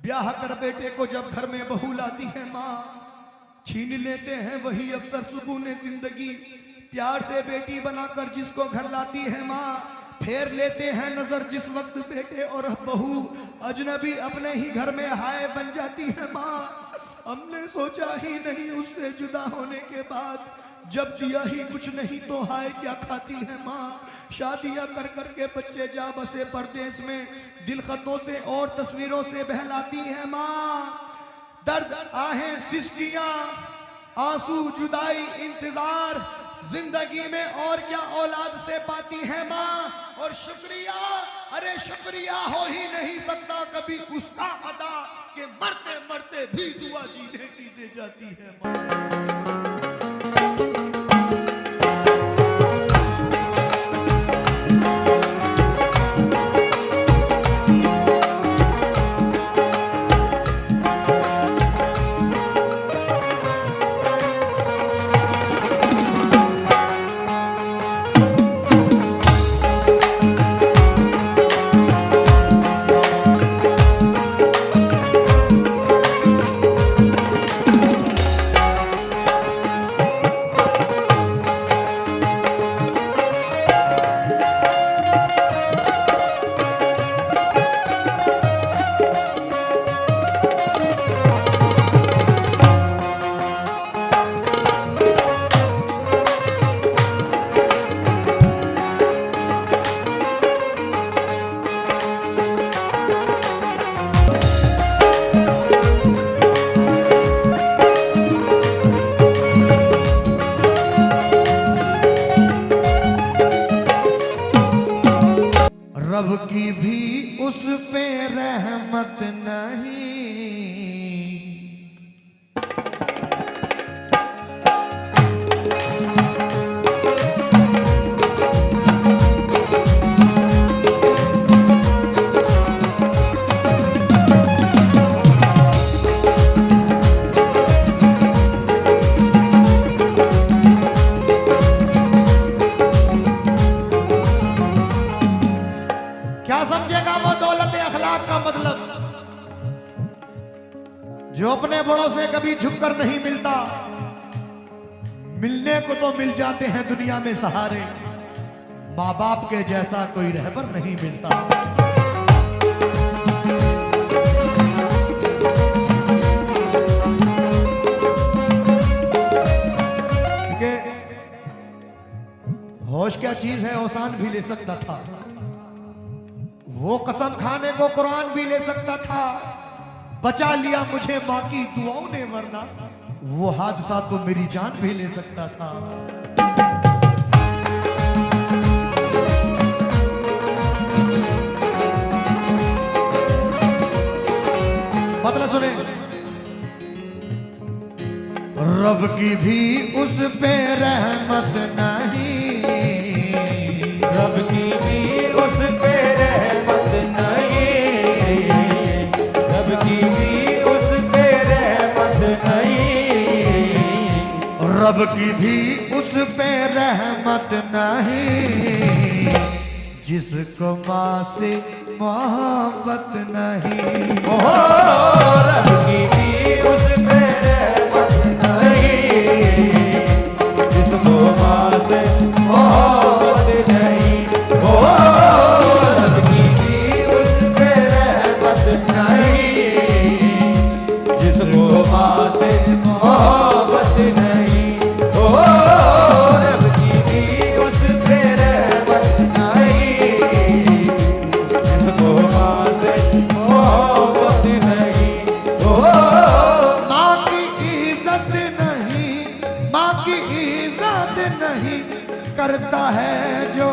ब्याह कर बेटे को जब घर में बहू लाती है माँ, छीन लेते हैं वही अक्सर सुकून जिंदगी। प्यार से बेटी बनाकर जिसको घर लाती है माँ, फेर लेते हैं नजर जिस वक्त बेटे और बहू अजनबी अपने ही घर में हाय बन जाती है माँ। हमने सोचा ही नहीं उससे जुदा होने के बाद, जब दिया ही कुछ नहीं तो हाय क्या खाती है माँ। शादियां कर करके बच्चे जा बसे परदेश में, दिल खतों से और तस्वीरों से बहलाती है माँ। दर्द आहें सिसकियां आंसू जुदाई इंतजार, जिंदगी में और क्या औलाद से पाती है माँ। और शुक्रिया, अरे शुक्रिया हो ही नहीं सकता कभी उसका अदा, कि मरते मरते भी दुआ जीने की दे जाती है माँ। रब की भी उस पे रहमत नहीं, क्या समझेगा वो दौलत अखलाक का मतलब, जो अपने बड़ों से कभी झुककर नहीं मिलता। मिलने को तो मिल जाते हैं दुनिया में सहारे, माँ बाप के जैसा कोई रहबर नहीं मिलता। होश क्या चीज है, औसान भी ले सकता था, वो कसम खाने को कुरान भी ले सकता था। बचा लिया मुझे माँ की दुआओं ने, वरना वो हादसा तो मेरी जान भी ले सकता था। मतलब सुने, रब की भी उस पे रहमत नहीं, रब की भी उस पे रहमत नहीं, रब की भी उस पे रहमत नहीं, रब की भी उस पे रहमत नहीं, जिसको माँ से मोहब्बत नहीं। ओ रब की भी उस पे रहमत नहीं, जिसको माँ से मोहब्बत नहीं। ओ रब की भी उस पे रहमत नहीं, जिसको माँ से मोहब्बत नहीं। ओ रब की भी उस पे रहमत नहीं, जिसको माँ से मोहब्बत नहीं। ओ माँ की इज्जत नहीं, माँ की इज्जत नहीं करता है जो,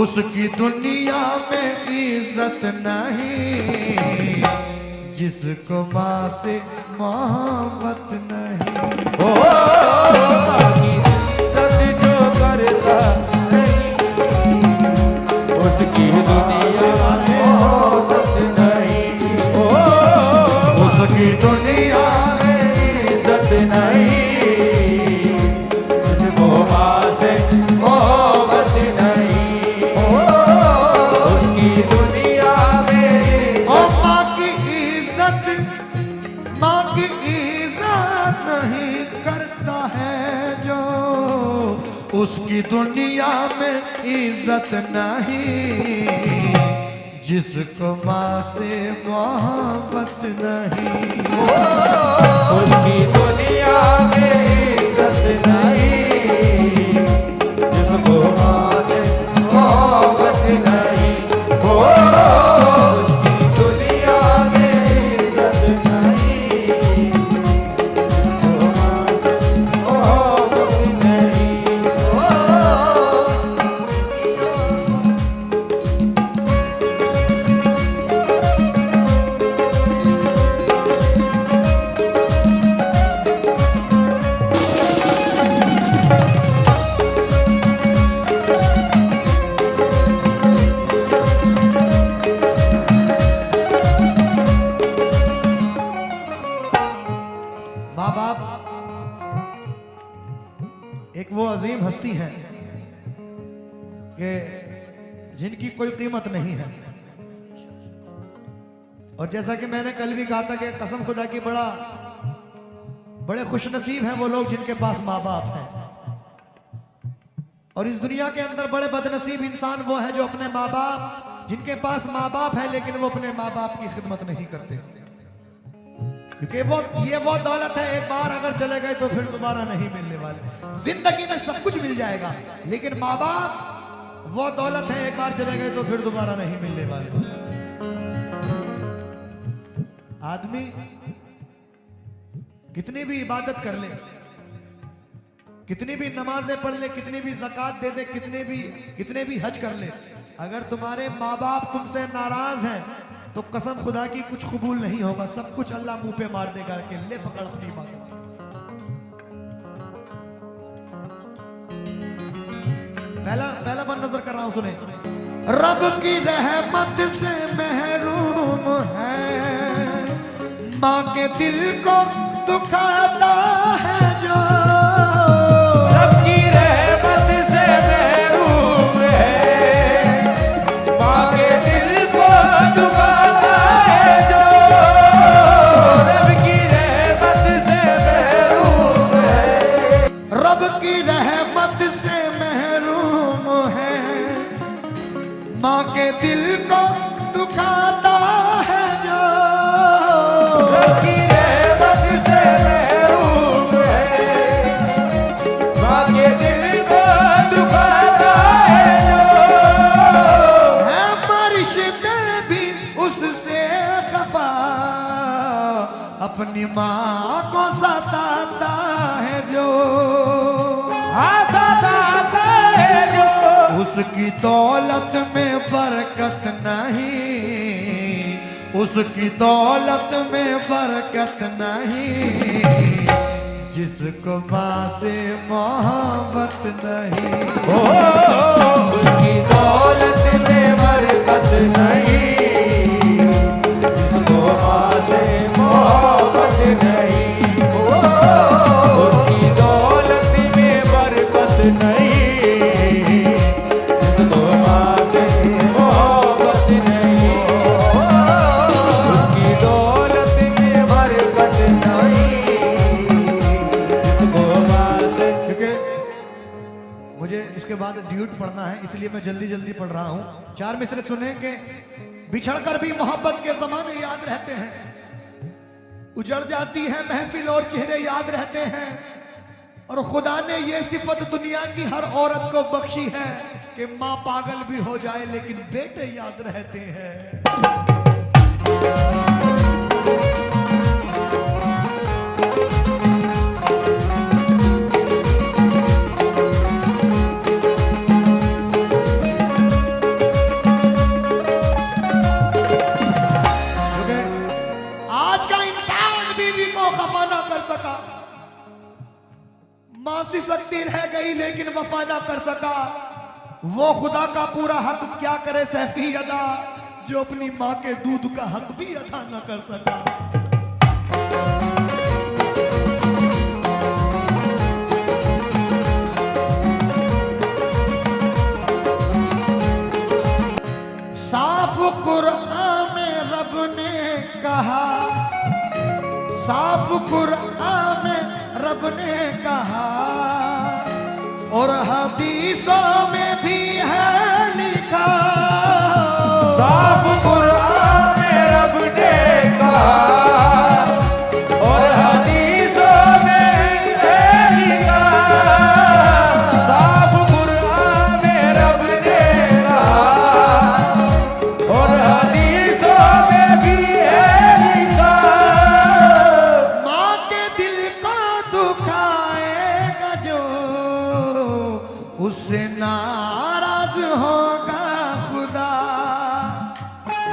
उसकी दुनिया में इज्जत नहीं, जिसको माँ से मोहब्बत नहीं। ओ बाकी इज्जत जो करता नहीं, उसकी दुनिया में मोहब्बत नहीं। ओ उसकी दुनिया में इज्जत नहीं, जिसको माँ से मोहब्बत नहीं। ओ उसकी दुनिया में और माँ की नहीं करता है जो, उसकी दुनिया में इज्जत नहीं। जिसको माँ से मोहब्बत नहीं, उसकी दुनिया में इज्जत नहीं। जिसको माँ से मोहब्बत नहीं, उसकी दुनिया में इज्जत नहीं। जिसको माँ से मोहब्बत नहीं। माँ बाप एक वो अजीम हस्ती है कि जिनकी कोई कीमत नहीं है। और जैसा कि मैंने कल भी कहा था कि कसम खुदा की बड़े खुशनसीब हैं वो लोग जिनके पास माँ बाप हैं। और इस दुनिया के अंदर बड़े बदनसीब इंसान वो हैं जो अपने माँ बाप, जिनके पास माँ बाप है लेकिन वो अपने माँ बाप की खिदमत नहीं करते। क्योंकि ये वो दौलत है, एक बार अगर चले गए तो फिर दोबारा नहीं मिलने वाले। जिंदगी में सब कुछ मिल जाएगा लेकिन माँ बाप वो दौलत है, एक बार चले गए तो फिर दोबारा नहीं मिलने वाले। आदमी कितनी भी इबादत कर ले, कितनी भी नमाजें पढ़ ले, कितनी भी ज़कात दे दे, कितने भी हज कर ले, अगर तुम्हारे माँ बाप तुमसे नाराज हैं तो कसम खुदा की कुछ कबूल नहीं होगा। सब कुछ अल्लाह मुंह पे मार देगा कि ले पकड़ अपनी बात। पहला बन नजर कर रहा हूं, सुने। रब की रहमत से महरूम है, माँ के दिल को दुखाता है जो। रब की रहमत से महरूम है, माँ के दिल को दुखाता है जो। रब की रहमत से महरूम है, रब की रहमत से महरूम है, माँ के दिल को दुखाता है जो। रब की रहमत से महरूम है, माँ के दिल को दुखाता है जो। है फरिश्ते भी उससे खफा, अपनी माँ को सताता है जो। सताता है जो। उसकी दौलत में बरकत नहीं, उसकी दौलत में बरकत नहीं। जिसको माँ से मोहब्बत नहीं, उसकी दौलत में बरकत नहीं। जिसको माँ से मोहब्बत नहीं, उसकी दौलत में बरकत नहीं। जिसको माँ से मोहब्बत नहीं, उसकी दौलत में बरकत नहीं। जिसको माँ से। क्योंकि मुझे इसके बाद ड्यूट पढ़ना है इसलिए मैं जल्दी जल्दी पढ़ रहा हूँ। 4 मिसरे सुने कि बिछड़कर भी मोहब्बत के ज़माने याद रहते हैं, उजड़ जाती है महफिल और चेहरे याद रहते हैं। और खुदा ने ये सिफत दुनिया की हर औरत को बख्शी है कि माँ पागल भी हो जाए लेकिन बेटे याद रहते हैं। आज का इंसान बीवी को खफा ना कर सका, मां सी शक्ति रह गई लेकिन वफा ना कर सका। वो खुदा का पूरा हक क्या करे सैफी अदा, जो अपनी मां के दूध का हक भी अदा ना कर सका। साफ कुरान में रब ने कहा, साफ कुरान में रब ने कहा और हदीसों में भी है लिखा। साफ कुरान में रब ने कहा और हदीसों में है लिखा। साफ कुरान में रब ने कहा और हदीसों में भी है लिखा। माँ के दिल को दुखाएगा जो उससे नाराज होगा खुदा।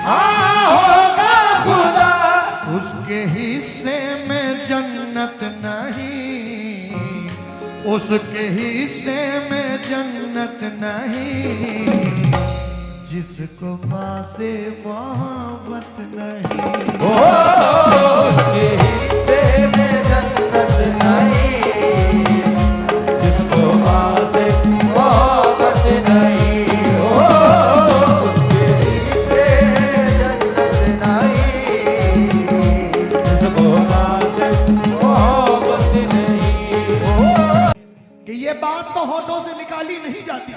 हाँ होगा खुदा, उसके हिस्से में जन्नत नहीं, उसके हिस्से में जन्नत नहीं, जिसको माँ से मोहब्बत नहीं। उसके हिस्से में जन्नत नहीं, जिसको माँ से मोहब्बत नहीं। उसके हिस्से में जन्नत नहीं, जिसको माँ से मोहब्बत नहीं। कि ये बात तो होठों से निकाली नहीं जाती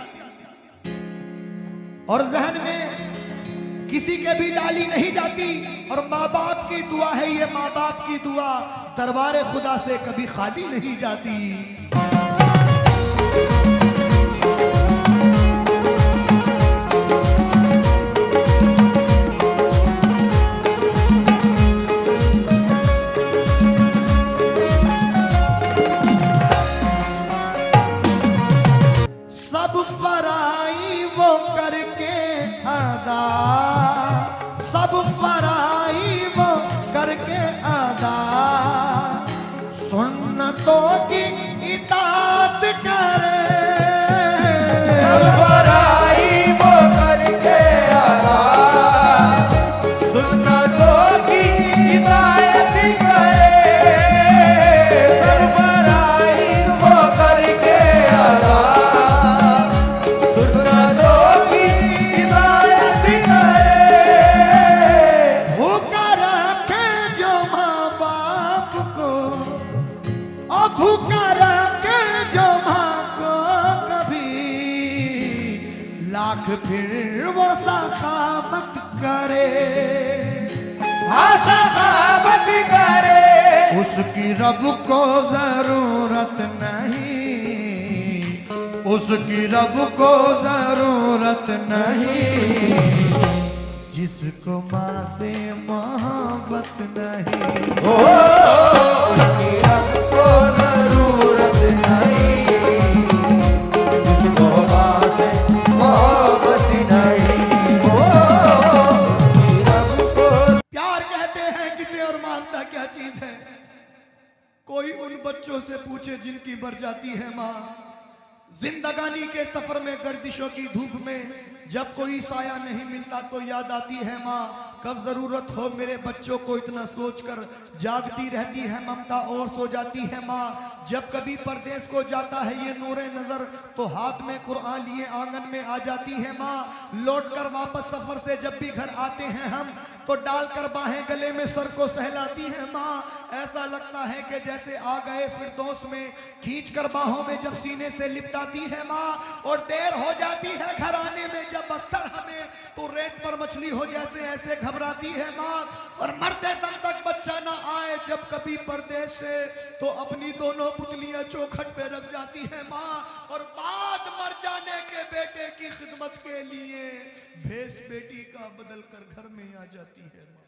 और जहन में किसी के भी डाली नहीं जाती। और माँ बाप की दुआ है, ये माँ बाप की दुआ दरबार खुदा से कभी खाली नहीं जाती। सब फराई वो करके अदा, सब फराई वो करके अदा, सुन्नतों की इताअत करे। सब पराई वो करके आया, सुन्नतों की हिदायत करे। सब पराई वो करके आया, सुन्नतों की हिदायत करे। भूखा रखे जो माँ बाप को, और भूखा रखे जो माँ को कभी, लाख फिर वो सखावत करे। हाँ सखावत करे। उसकी रब को जरूरत नहीं, उसकी रब को जरूरत नहीं, जिसको माँ से मोहब्बत नहीं। उसकी रब को जरूरत नहीं, जिसको माँ से मोहब्बत नहीं। उसकी रब को प्यार कहते हैं किसे और मानता क्या चीज है। कोई उन बच्चों से पूछे जिनकी मर जाती है माँ। जिंदगानी के सफर में गर्दिशों की धूप में जब कोई साया नहीं मिलता तो याद आती है माँ। कब जरूरत हो मेरे बच्चों को इतना सोचकर जागती रहती है ममता और सो जाती है माँ। जब कभी परदेश को जाता है ये नूरे नजर तो हाथ में कुरान लिए आंगन में आ जाती है माँ। लौटकर वापस सफर से जब भी घर आते हैं हम तो डालकर बाहें गले में सर को सहलाती है माँ। ऐसा लगता है कि जैसे आ गए फिरदौस में, खींचकर बाहों में जब सीने से लिपटाती है माँ। और देर हो जाती है घर आने में जब अक्सर हमें तो रेत पर मछली हो जैसे ऐसे घबराती है माँ। और मरते दम तक बच्चा ना आए जब कभी परदेश से तो अपनी दोनों पुतलियां चौखट पे रख जाती है माँ। और बाद मर जाने के बेटे की खिदमत के लिए भेष बेटी का बदल कर घर में आ जाती है माँ।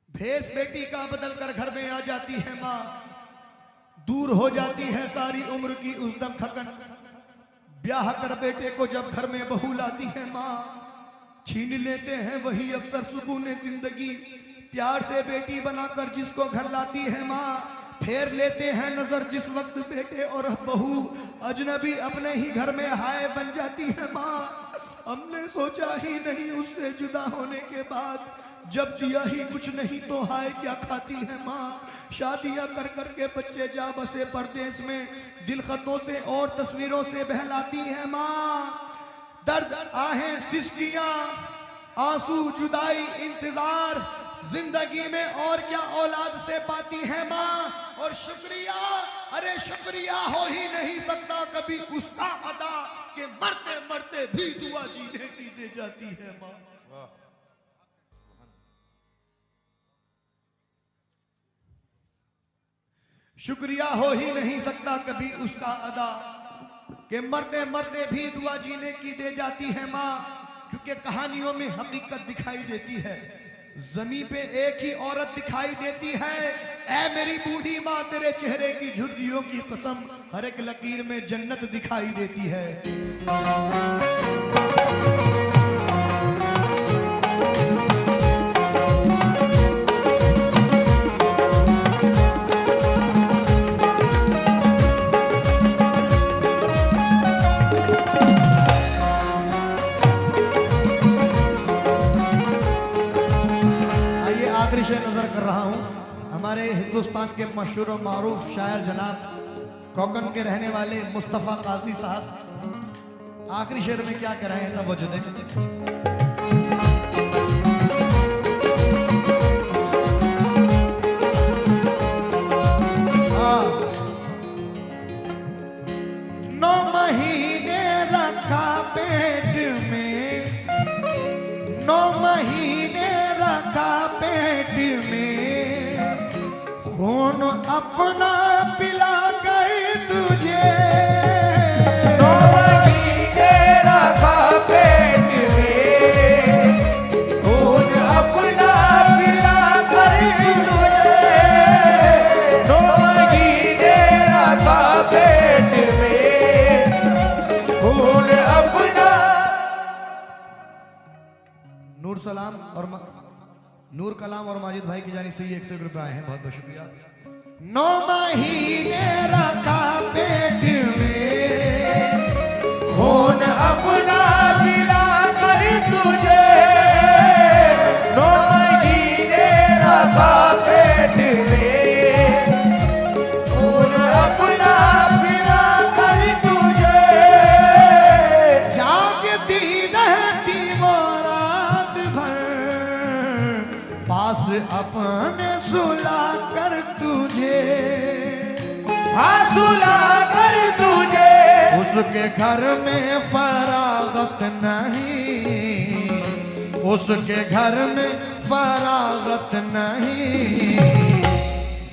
भेष बेटी का बदल कर घर में आ जाती है माँ। दूर हो जाती है सारी उम्र की उस दम थकन। ब्याह कर बेटे को जब घर में बहू लाती है माँ, छीन लेते हैं वही अक्सर सुकून जिंदगी। प्यार से बेटी बनाकर जिसको घर लाती है माँ, फेर लेते हैं नजर जिस वक्त बेटे और बहू अजनबी अपने ही घर में हाय बन जाती है माँ। हमने सोचा ही नहीं उससे जुदा होने के बाद, जब दिया ही कुछ नहीं तो हाय क्या खाती है माँ। शादियां कर कर के बच्चे जा बसे परदेश में, दिल खतों से और तस्वीरों से बहलाती है माँ। दर्द आहें सिसकियां आंसू, जुदाई, इंतजार जिंदगी में और क्या औलाद से पाती है माँ। और शुक्रिया, अरे शुक्रिया हो ही नहीं सकता कभी उसका अदा कि मरते मरते भी दुआ जीने की दे जाती है माँ। शुक्रिया हो ही नहीं सकता कभी उसका अदा कि मरते मरते भी दुआ जीने की दे जाती है माँ। क्योंकि कहानियों में हकीकत दिखाई देती है, जमीन पे एक ही औरत दिखाई देती है। ऐ मेरी बूढ़ी माँ, तेरे चेहरे की झुर्रियों की कसम, हर एक लकीर में जन्नत दिखाई देती है। आखिरी शेर नजर कर रहा हूं। हमारे हिंदुस्तान के मशहूर और मारूफ शायर जनाब कोकन के रहने वाले मुस्तफा काजी साहब आखिरी शेर में क्या कह रहे हैं, तवज्जो दें। नौ महीने रखा पेट में, 9 महीने रखा पेट में, खून अपना पिला कर तुझे। 9 महीने रखा पेट में, खून अपना पिला कर तुझे। 9 महीने रखा पेट में, खून अपना। नूर सलाम और नूर कलाम और माजिद भाई की जानिब से ये 100 रुपए आए हैं, बहुत बहुत शुक्रिया। 9 महीने रखा पेट में, खून अपना पिला कर तुझे। 9 महीने रखा पेट में, खून अपना पिला कर तुझे। जागती रहती वो रात भर, पास अपने सुला कर तुझे। हाँ सुला कर तुझे। उसके घर में फरागत नहीं, उसके घर में फरागत नहीं,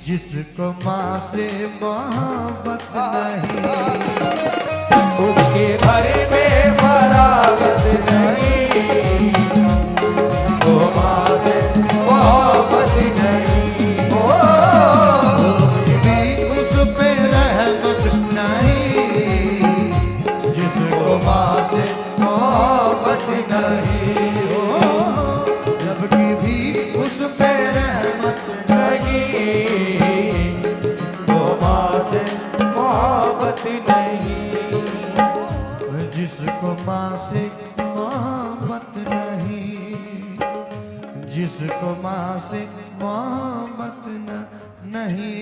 जिसको माँ से मोहब्बत नहीं। उसके घर में फरागत नहीं, वो माँ से मोहब्बत नहीं। उस पे रहमत नहीं, जिसको माँ से मोहब्बत नहीं। जबकि भी उस पे रहमत नहीं, वो माँ से मोहब्बत नहीं। जिसको माँ से मोहब्बत नहीं, जिसको माँ से मोहब्बत नहीं।